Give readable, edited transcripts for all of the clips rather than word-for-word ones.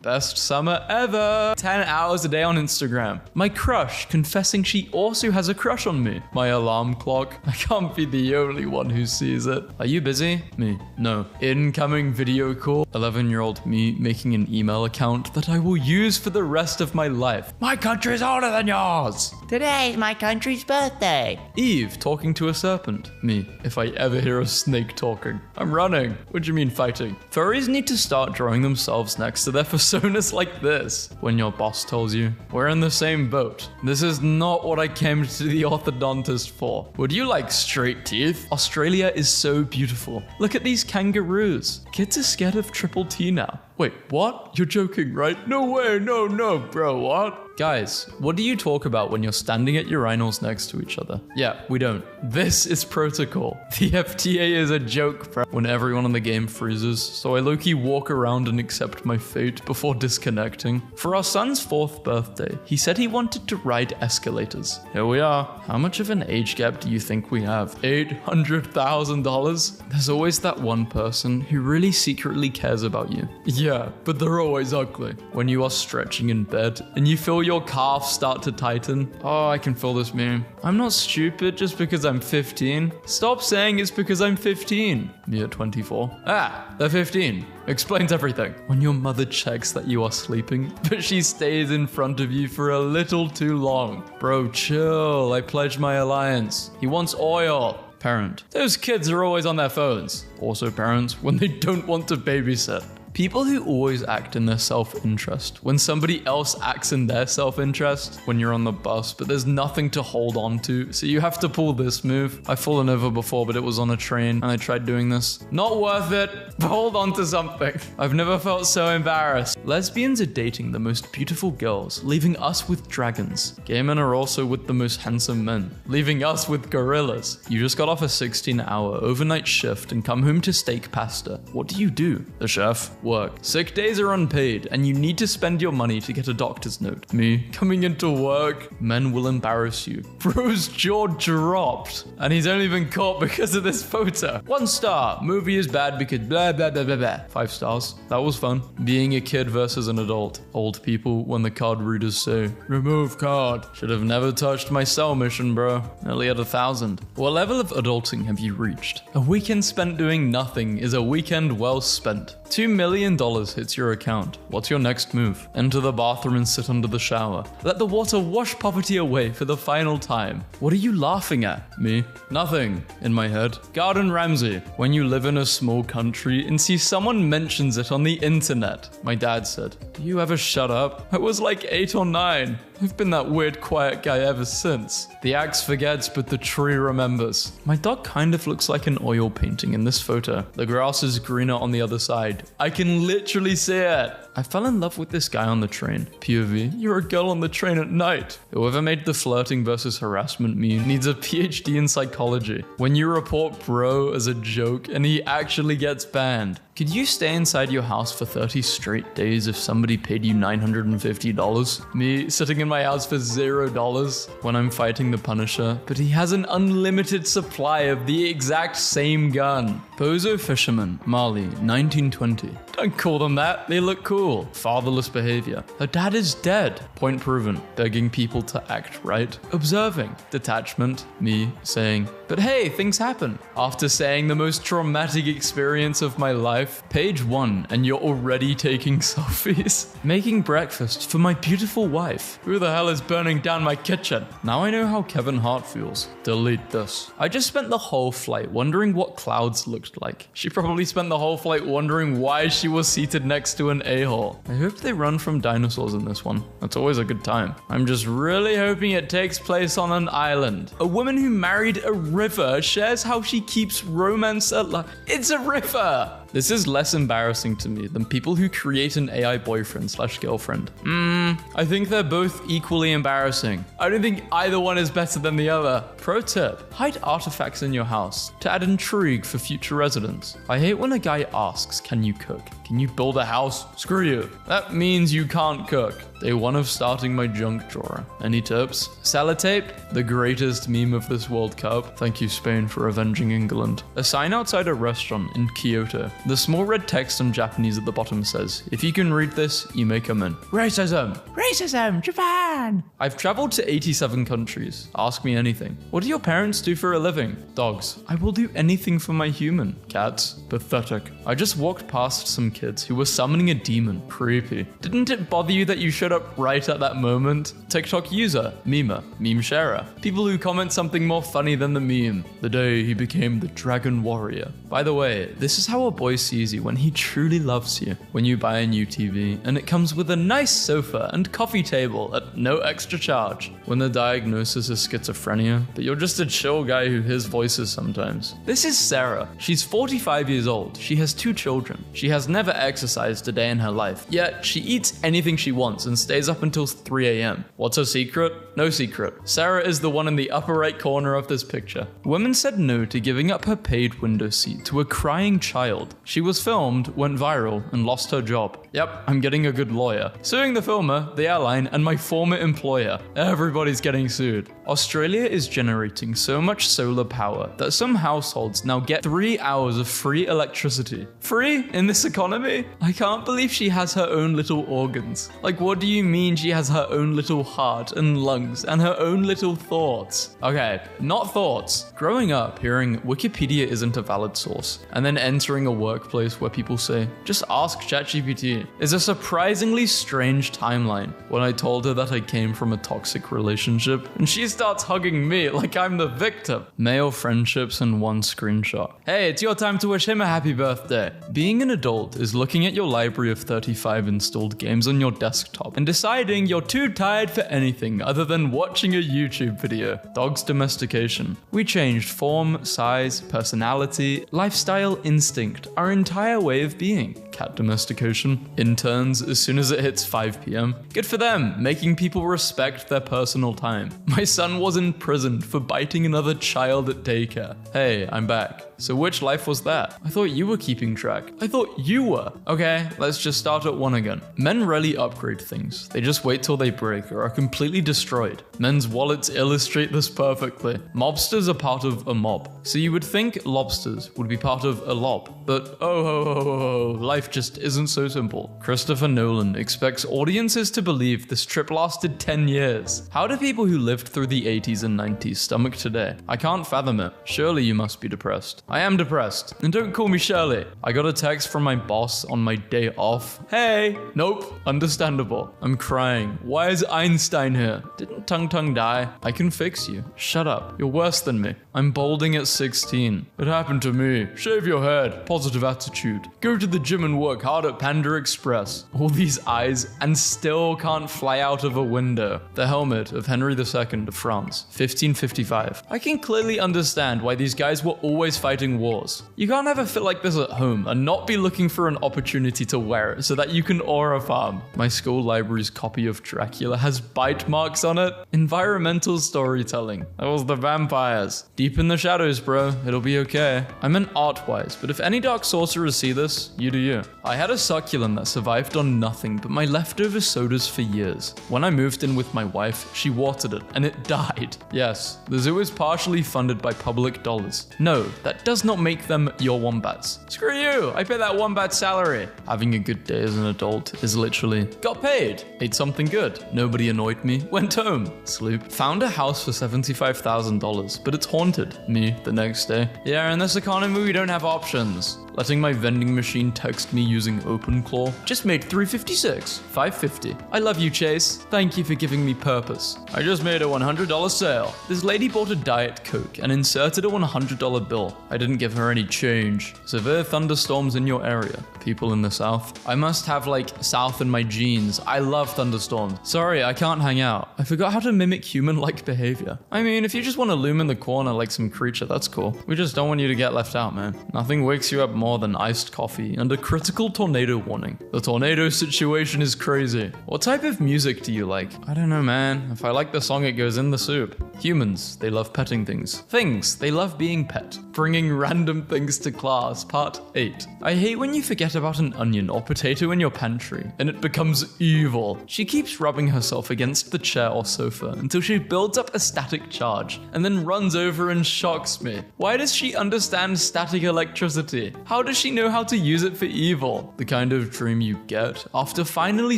Best summer ever. 10 hours a day on Instagram. My crush confessing she also has a crush on me. My alarm clock. I can't be the only one who sees it. Are you busy? Me. No. Incoming video call. 11-year-old me making an email account that I will use for the rest of my life. My country's older than yours. Today is my country's birthday. Eve talking to a serpent. Me. If I ever hear a snake talking. I'm running. What do you mean fighting? Furries need to start drawing themselves next to their personas like this. When your boss tells you, we're in the same boat. This is not what I came to the orthodontist for. Would you like straight teeth? Australia is so beautiful. Look at these kangaroos. Kids are scared of triple T now. Wait, what? You're joking, right? No way, no, bro, what? Guys, what do you talk about when you're standing at urinals next to each other? Yeah, we don't. This is protocol. The FTA is a joke, bro. When everyone in the game freezes, so I low-key walk around and accept my fate before disconnecting. For our son's 4th birthday, he said he wanted to ride escalators. Here we are. How much of an age gap do you think we have? $800,000? There's always that one person who really secretly cares about you. Yeah, but they're always ugly. When you are stretching in bed and you feel your calf start to tighten. Oh, I can feel this meme. I'm not stupid just because I'm 15. Stop saying it's because I'm 15. Me at 24. Ah, they're 15. Explains everything. When your mother checks that you are sleeping, but she stays in front of you for a little too long. Bro, chill. I pledge my alliance. He wants oil. Parent. Those kids are always on their phones. Also parents when they don't want to babysit. People who always act in their self-interest when somebody else acts in their self-interest. When you're on the bus, but there's nothing to hold on to, so you have to pull this move. I've fallen over before, but it was on a train, and I tried doing this. Not worth it. Hold on to something. I've never felt so embarrassed. Lesbians are dating the most beautiful girls, leaving us with dragons. Gay men are also with the most handsome men, leaving us with gorillas. You just got off a 16-hour overnight shift and come home to steak pasta. What do? The chef. Work. Sick days are unpaid, and you need to spend your money to get a doctor's note. Me, coming into work, men will embarrass you. Bro's jaw dropped, and he's only been caught because of this photo. 1 star. Movie is bad because blah, blah, blah, blah, blah. 5 stars. That was fun. Being a kid versus an adult. Old people when the card readers say, remove card. Should have never touched my cell mission, bro. Nearly at 1,000. What level of adulting have you reached? A weekend spent doing nothing is a weekend well spent. $2 million hits your account. What's your next move? Enter the bathroom and sit under the shower. Let the water wash poverty away for the final time. What are you laughing at? Me? Nothing. In my head. Gordon Ramsay. When you live in a small country and see someone mentions it on the internet. My dad said, do you ever shut up? I was like 8 or 9. I've been that weird quiet guy ever since. The axe forgets, but the tree remembers. My dog kind of looks like an oil painting in this photo. The grass is greener on the other side. I can literally see it. I fell in love with this guy on the train. POV, you're a girl on the train at night. Whoever made the flirting versus harassment meme needs a PhD in psychology. When you report bro as a joke and he actually gets banned. Could you stay inside your house for 30 straight days if somebody paid you $950? Me sitting in my house for $0 when I'm fighting the Punisher, but he has an unlimited supply of the exact same gun. Pozo Fisherman, Mali, 1920. Don't call them that, they look cool. Fatherless behavior. Her dad is dead. Point proven. Begging people to act right. Observing. Detachment. Me saying, but hey, things happen. After saying the most traumatic experience of my life, page 1 and you're already taking selfies. Making breakfast for my beautiful wife. Who the hell is burning down my kitchen? Now I know how Kevin Hart feels. Delete this. I just spent the whole flight wondering what clouds looked like. She probably spent the whole flight wondering why she was seated next to an a-hole. I hope they run from dinosaurs in this one. That's always a good time. I'm just really hoping it takes place on an island. A woman who married a river shares how she keeps romance alive. It's a river! This is less embarrassing to me than people who create an AI boyfriend/girlfriend. I think they're both equally embarrassing. I don't think either one is better than the other. Pro tip, hide artifacts in your house to add intrigue for future residents. I hate when a guy asks, can you cook? Can you build a house? Screw you. That means you can't cook. Day 1 of starting my junk drawer. Any tips? Sellotape? The greatest meme of this World Cup. Thank you, Spain, for avenging England. A sign outside a restaurant in Kyoto. The small red text in Japanese at the bottom says, if you can read this, you may come in. Racism! Racism, Japan! I've traveled to 87 countries. Ask me anything. What do your parents do for a living? Dogs. I will do anything for my human. Cats. Pathetic. I just walked past some kids who were summoning a demon. Creepy. Didn't it bother you that you showed up right at that moment? TikTok user. Memer. Meme sharer. People who comment something more funny than the meme. The day he became the Dragon Warrior. By the way, this is how a boy sees you when he truly loves you. When you buy a new TV and it comes with a nice sofa and coffee table at no extra charge. When the diagnosis is schizophrenia, but you're just a chill guy who hears voices sometimes. This is Sarah. She's 45 years old. She has 2 children. She has never exercised a day in her life. Yet, she eats anything she wants and stays up until 3 a.m. What's her secret? No secret. Sarah is the one in the upper right corner of this picture. Woman said no to giving up her paid window seat to a crying child. She was filmed, went viral, and lost her job. Yep, I'm getting a good lawyer. Suing the filmer, the airline, and my former employer. Everybody's getting sued. Australia is generating so much solar power that some households now get 3 hours of free electricity. Free in this economy? I can't believe she has her own little organs. Like, what do you mean she has her own little heart and lungs and her own little thoughts? Okay, not thoughts. Growing up, hearing Wikipedia isn't a valid source, and then entering a workplace where people say, just ask ChatGPT, is a surprisingly strange timeline. When I told her that I came from a toxic relationship, and she starts hugging me like I'm the victim. Male friendships and 1 screenshot. Hey, it's your time to wish him a happy birthday. Being an adult is looking at your library of 35 installed games on your desktop and deciding you're too tired for anything other than watching a YouTube video. Dog's domestication. We changed form, size, personality, lifestyle, instinct, our entire way of being. Cat domestication. Interns as soon as it hits 5 p.m. Good for them, making people respect their personal time. My son was imprisoned for biting another child at daycare. Hey, I'm back. So which life was that? I thought you were keeping track. I thought you were. Okay, let's just start at 1 again. Men rarely upgrade things. They just wait till they break or are completely destroyed. Men's wallets illustrate this perfectly. Mobsters are part of a mob. So you would think lobsters would be part of a lob. But oh, life just isn't so simple. Christopher Nolan expects audiences to believe this trip lasted 10 years. How do people who lived through the 80s and 90s stomach today? I can't fathom it. Surely you must be depressed. I am depressed. And don't call me Shirley. I got a text from my boss on my day off. Hey! Nope. Understandable. I'm crying. Why is Einstein here? Didn't Tung die? I can fix you. Shut up. You're worse than me. I'm balding at 16. It happened to me. Shave your head. Positive attitude. Go to the gym and work hard at Panda Express. All these eyes and still can't fly out of a window. The helmet of Henry II of France, 1555. I can clearly understand why these guys were always fighting wars. You can't have a fit like this at home and not be looking for an opportunity to wear it so that you can aura farm. My school library's copy of Dracula has bite marks on it. Environmental storytelling. That was the vampires. Deep in the shadows, bro. It'll be okay. I meant art-wise, but if any dark sorcerers see this, you do you. I had a succulent that survived on nothing but my leftover sodas for years. When I moved in with my wife, she watered it and it died. Yes, the zoo is partially funded by public dollars. No, that does not make them your wombats. Screw you, I pay that wombat salary. Having a good day as an adult is literally, got paid, ate something good, nobody annoyed me, went home, sleep, found a house for $75,000, but it's haunted. Me, the next day. Yeah, in this economy we don't have options. Letting my vending machine text me using OpenClaw. Just made $356, $550. I love you, Chase. Thank you for giving me purpose. I just made a $100 sale. This lady bought a Diet Coke and inserted a $100 bill. I didn't give her any change. Severe thunderstorms in your area. People in the South. I must have like South in my genes. I love thunderstorms. Sorry, I can't hang out. I forgot how to mimic human-like behavior. I mean, if you just want to loom in the corner like some creature, that's cool. We just don't want you to get left out, man. Nothing wakes you up more more than iced coffee and a critical tornado warning. The tornado situation is crazy. What type of music do you like? I don't know, man. If I like the song, it goes in the soup. Humans, they love petting things. Things, they love being pet. Bringing random things to class, part 8. I hate when you forget about an onion or potato in your pantry, and it becomes evil. She keeps rubbing herself against the chair or sofa until she builds up a static charge, and then runs over and shocks me. Why does she understand static electricity? How does she know how to use it for evil? The kind of dream you get after finally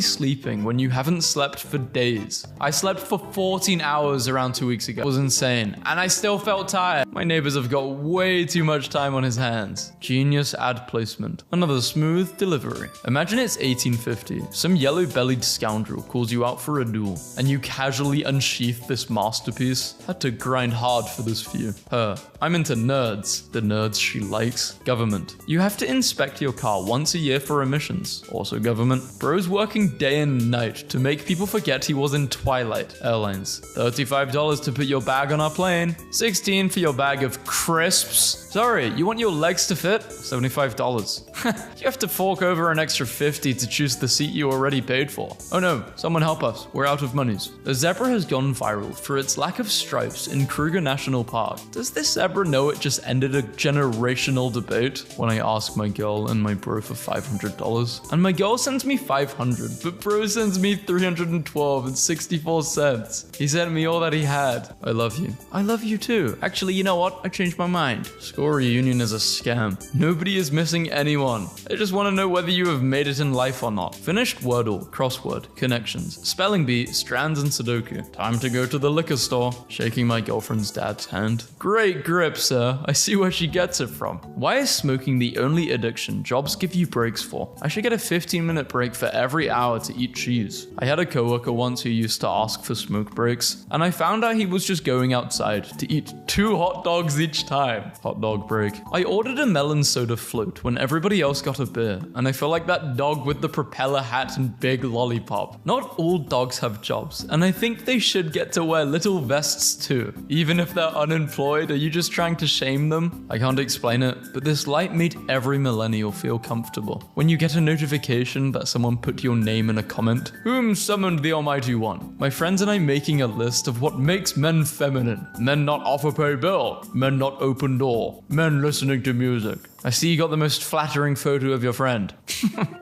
sleeping when you haven't slept for days. I slept for 14 hours around 2 weeks ago. It was insane, and I still felt tired. My neighbors have got way too much time on his hands. Genius ad placement. Another smooth delivery. Imagine it's 1850. Some yellow-bellied scoundrel calls you out for a duel, and you casually unsheath this masterpiece. Had to grind hard for this view. Her. I'm into nerds. The nerds she likes. Government. You have to inspect your car once a year for emissions. Also government. Bro's working day and night to make people forget he was in Twilight. Airlines. $35 to put your bag on our plane. $16 for your bag of crisps. Sorry, you want your legs to fit? $75. You have to fork over an extra $50 to choose the seat you already paid for. Oh no, someone help us. We're out of monies. A zebra has gone viral for its lack of stripes in Kruger National Park. Does this zebra know it just ended a generational debate? When I ask my girl and my bro for $500, and my girl sends me $500, but bro sends me $312 and 64 cents. He sent me all that he had. I love you. I love you too. Actually, you know what? I changed my mind. School reunion is a scam. Nobody is missing anyone. I just want to know whether you have made it in life or not. Finished Wordle, crossword, connections, spelling bee, strands, and Sudoku. Time to go to the liquor store. Shaking my girlfriend's dad's hand. Great grip, sir. I see where she gets it from. Why is smoking the only addiction jobs give you breaks for? I should get a 15-minute break for every hour to eat cheese. I had a coworker once who used to ask for smoke breaks, and I found out he was just going outside to eat 2 hot dogs each time. Hot dog break. I ordered a melon soda float when everybody else got a beer, and I feel like that dog with the propeller hat and big lollipop. Not all dogs have jobs, and I think they should get to wear little vests too. Even if they're unemployed, are you just trying to shame them? I can't explain it, but this light made every millennial feel comfortable. When you get a notification that someone put your name in a comment, whom summoned the Almighty One? My friends and I making a list of what makes men feminine. Men not offer pay bill. Men not open door. Men listening to music. I see you got the most flattering photo of your friend.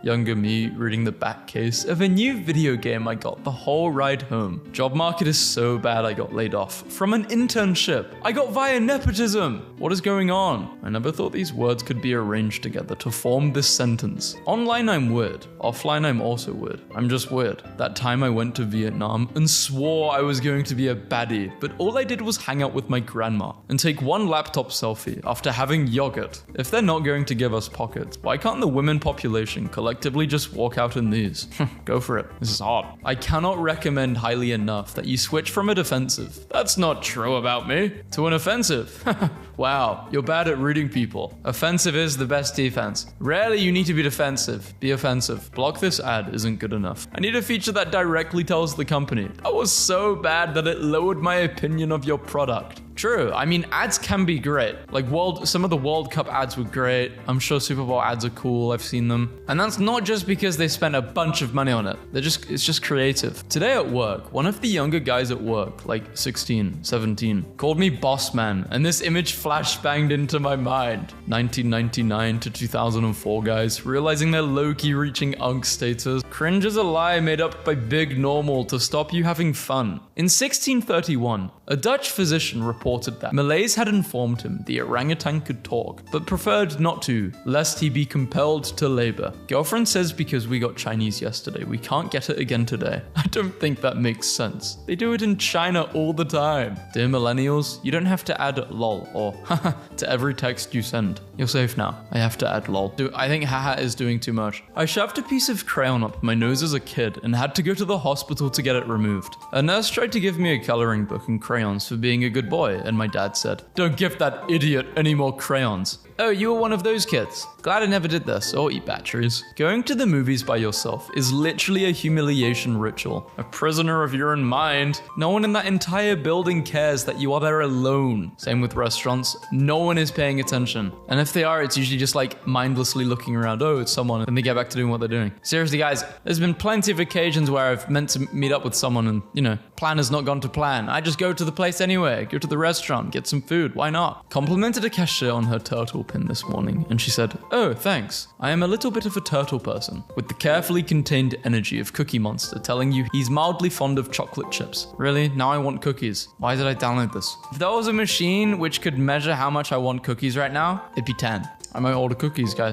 Younger me reading the back case of a new video game I got the whole ride home. Job market is so bad I got laid off from an internship. I got via nepotism. What is going on? I never thought these words could be arranged together to form this sentence. Online I'm weird. Offline I'm also weird. I'm just weird. That time I went to Vietnam and swore I was going to be a baddie, but all I did was hang out with my grandma and take one laptop selfie after having yogurt. If they're not going to give us pockets, why can't the women population collectively just walk out in these? Go for it. This is hot. I cannot recommend highly enough that you switch from a defensive, "That's not true about me," to an offensive. Wow, you're bad at reading people. Offensive is the best defense. Rarely you need to be defensive. Be offensive. Block this ad isn't good enough. I need a feature that directly tells the company, "That was so bad that it lowered my opinion of your product." True. I mean, ads can be great. Like some of the World Cup ads were great. I'm sure Super Bowl ads are cool. I've seen them. And that's not just because they spent a bunch of money on it. It's just creative. Today at work, one of the younger guys at work, like 16, 17, called me boss man, and this image flashbanged into my mind. 1999 to 2004 guys, realizing they're low-key reaching unk status. Cringe is a lie made up by Big Normal to stop you having fun. In 1631, a Dutch physician reported that Malays had informed him the orangutan could talk, but preferred not to, lest he be compelled to labor. Girlfriend says because we got Chinese yesterday, we can't get it again today. I don't think that makes sense. They do it in China all the time. Dear millennials, you don't have to add lol or haha to every text you send. You're safe now. I have to add lol. I think haha is doing too much. I shoved a piece of crayon up my nose as a kid and had to go to the hospital to get it removed. A nurse tried to give me a coloring book and crayons for being a good boy, and my dad said, "Don't give that idiot any more crayons." Oh, you were one of those kids. Glad I never did this, or eat batteries. Going to the movies by yourself is literally a humiliation ritual. A prisoner of your own mind. No one in that entire building cares that you are there alone. Same with restaurants. No one is paying attention. And if they are, it's usually just like mindlessly looking around. Oh, it's someone. And they get back to doing what they're doing. Seriously, guys, there's been plenty of occasions where I've meant to meet up with someone and, plan has not gone to plan. I just go to the place anyway. Go to the restaurant, get some food. Why not? Complimented a cashier on her turtle pin this morning, and she said, "Oh, thanks. I am a little bit of a turtle person," with the carefully contained energy of Cookie Monster telling you he's mildly fond of chocolate chips. Really? Now I want cookies. Why did I download this? If there was a machine which could measure how much I want cookies right now, it'd be 10. I might order cookies, guys.